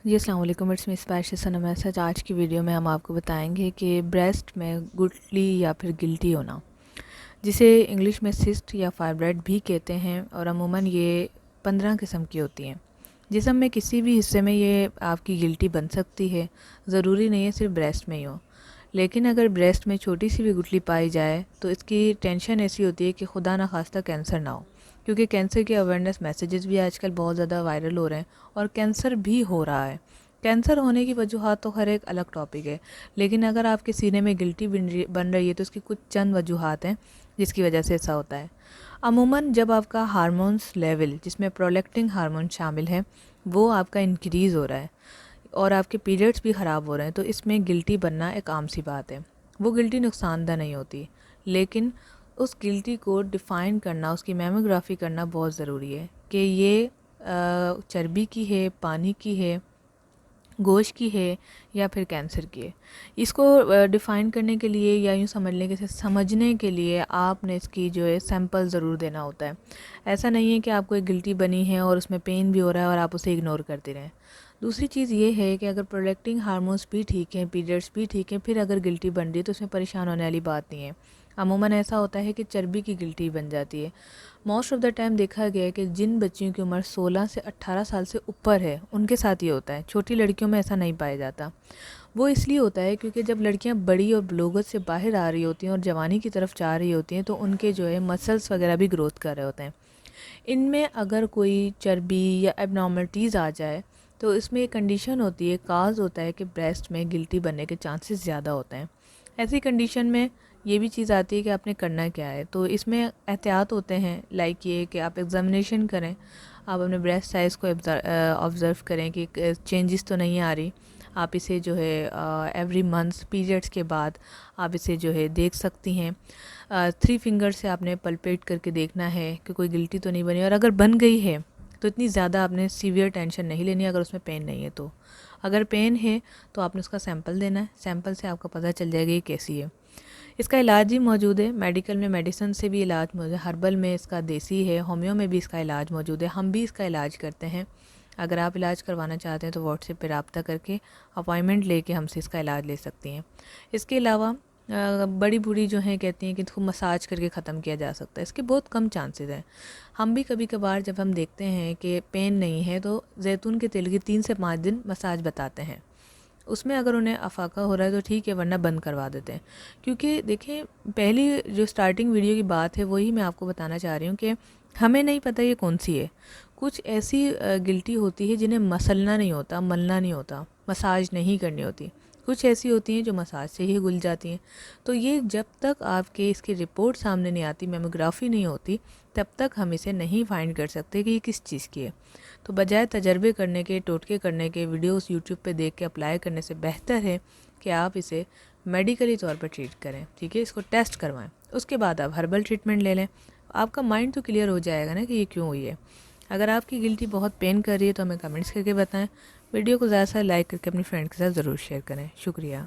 جی السلام علیکم، it's me special Sanam message. آج کی ویڈیو میں ہم آپ کو بتائیں گے کہ بریسٹ میں گٹلی یا پھر گلٹی ہونا، جسے انگلش میں سسٹ یا فائبرائڈ بھی کہتے ہیں، اور عموماً یہ 15 قسم کی ہوتی ہیں۔ جسم میں کسی بھی حصے میں یہ آپ کی گلٹی بن سکتی ہے، ضروری نہیں ہے صرف بریسٹ میں ہی ہو۔ لیکن اگر بریسٹ میں چھوٹی سی بھی گٹلی پائی جائے تو اس کی ٹینشن ایسی ہوتی ہے کہ خدا نخواستہ کینسر نہ ہو، کیونکہ کینسر کے اویئرنیس میسیجز بھی آج کل بہت زیادہ وائرل ہو رہے ہیں اور کینسر بھی ہو رہا ہے۔ کینسر ہونے کی وجوہات تو ہر ایک الگ ٹاپک ہے، لیکن اگر آپ کے سینے میں گلٹی بن رہی ہے تو اس کی کچھ چند وجوہات ہیں جس کی وجہ سے ایسا ہوتا ہے۔ عموماً جب آپ کا ہارمونز لیول، جس میں پرولیکٹنگ ہارمون شامل ہے، وہ آپ کا انکریز ہو رہا ہے اور آپ کے پیریڈز بھی خراب ہو رہے ہیں، تو اس میں گلٹی بننا ایک عام سی بات ہے۔ وہ گلٹی نقصان دہ نہیں ہوتی، لیکن اس گلٹی کو ڈیفائن کرنا، اس کی میموگرافی کرنا بہت ضروری ہے کہ یہ چربی کی ہے، پانی کی ہے، گوشت کی ہے یا پھر کینسر کی ہے۔ اس کو ڈیفائن کرنے کے لیے یا یوں سمجھ لیں کہ اسے سمجھنے کے لیے آپ نے اس کی جو ہے سیمپل ضرور دینا ہوتا ہے۔ ایسا نہیں ہے کہ آپ کو ایک گلٹی بنی ہے اور اس میں پین بھی ہو رہا ہے اور آپ اسے اگنور کرتے رہیں۔ دوسری چیز یہ ہے کہ اگر پرولیکٹنگ ہارمونز بھی ٹھیک ہیں، پیریڈز بھی ٹھیک ہیں، پھر اگر گلٹی بن رہی ہے تو اس میں پریشان ہونے والی بات نہیں ہے۔ عموماً ایسا ہوتا ہے کہ چربی کی گلٹی بن جاتی ہے۔ موسٹ آف دا ٹائم دیکھا گیا ہے کہ جن بچیوں کی عمر 16 سے 18 سال سے اوپر ہے ان کے ساتھ یہ ہوتا ہے، چھوٹی لڑکیوں میں ایسا نہیں پایا جاتا۔ وہ اس لیے ہوتا ہے کیونکہ جب لڑکیاں بڑی اور بلوغت سے باہر آ رہی ہوتی ہیں اور جوانی کی طرف جا رہی ہوتی ہیں تو ان کے جو ہے مسلس وغیرہ بھی گروتھ کر رہے ہوتے ہیں۔ ان میں اگر کوئی چربی یا ایب نارملٹیز آ جائے تو اس میں ایک کنڈیشن ہوتی ہے، کاز ہوتا ہے کہ بریسٹ میں گلٹی بننے کے چانسز زیادہ ہوتے ہیں۔ ایسی کنڈیشن میں یہ بھی چیز آتی ہے کہ آپ نے کرنا کیا ہے، تو اس میں احتیاط ہوتے ہیں، لائک یہ کہ آپ ایگزامینیشن کریں، آپ اپنے بریسٹ سائز کو آبزرو کریں کہ چینجز تو نہیں آ رہی۔ آپ اسے جو ہے ایوری منتھ پیریڈس کے بعد آپ اسے جو ہے دیکھ سکتی ہیں۔ 3 فنگر سے آپ نے پلپیٹ کر کے دیکھنا ہے کہ کوئی گلٹی تو نہیں بنی، اور اگر بن گئی ہے تو اتنی زیادہ آپ نے سیویئر ٹینشن نہیں لینی اگر اس میں پین نہیں ہے تو۔ اگر پین ہے تو آپ نے اس کا سیمپل دینا ہے، سیمپل سے آپ کو پتہ چل جائے گا یہ کیسی ہے۔ اس کا علاج بھی موجود ہے، میڈیکل میں میڈیسن سے بھی علاج موجود ہے، ہربل میں اس کا دیسی ہے، ہومیو میں بھی اس کا علاج موجود ہے، ہم بھی اس کا علاج کرتے ہیں۔ اگر آپ علاج کروانا چاہتے ہیں تو واٹس ایپ پہ رابطہ کر کے اپائنمنٹ لے کے ہم سے اس کا علاج لے سکتی ہیں۔ اس کے علاوہ بڑی بوڑھی جو ہیں کہتی ہیں کہ اس کو مساج کر کے ختم کیا جا سکتا ہے، اس کے بہت کم چانسز ہیں۔ ہم بھی کبھی کبھار جب ہم دیکھتے ہیں کہ پین نہیں ہے تو زیتون کے تیل کی 3 سے 5 دن مساج بتاتے ہیں، اس میں اگر انہیں افاقہ ہو رہا ہے تو ٹھیک ہے، ورنہ بند کروا دیتے ہیں۔ کیونکہ دیکھیں، پہلی جو سٹارٹنگ ویڈیو کی بات ہے وہی میں آپ کو بتانا چاہ رہی ہوں کہ ہمیں نہیں پتہ یہ کون سی ہے۔ کچھ ایسی گلٹی ہوتی ہے جنہیں مسلنا نہیں ہوتا، ملنا نہیں ہوتا، مساج نہیں کرنی ہوتی۔ کچھ ایسی ہوتی ہیں جو مساج سے ہی گل جاتی ہیں۔ تو یہ جب تک آپ کے اس کی رپورٹ سامنے نہیں آتی، میموگرافی نہیں ہوتی، تب تک ہم اسے نہیں فائنڈ کر سکتے کہ یہ کس چیز کی ہے۔ تو بجائے تجربے کرنے کے، ٹوٹکے کرنے کے، ویڈیوز یوٹیوب پہ دیکھ کے اپلائی کرنے سے بہتر ہے کہ آپ اسے میڈیکلی طور پر ٹریٹ کریں، ٹھیک ہے، اس کو ٹیسٹ کروائیں، اس کے بعد آپ ہربل ٹریٹمنٹ لے لیں۔ آپ کا مائنڈ تو کلیئر ہو جائے گا نا کہ یہ کیوں ہوئی ہے۔ اگر آپ کی گلٹی بہت پین کر رہی ہے تو ہمیں کمنٹس کر کے بتائیں۔ ویڈیو کو زیادہ سے لائک کر کے اپنی فرینڈ کے ساتھ ضرور شیئر کریں۔ شکریہ۔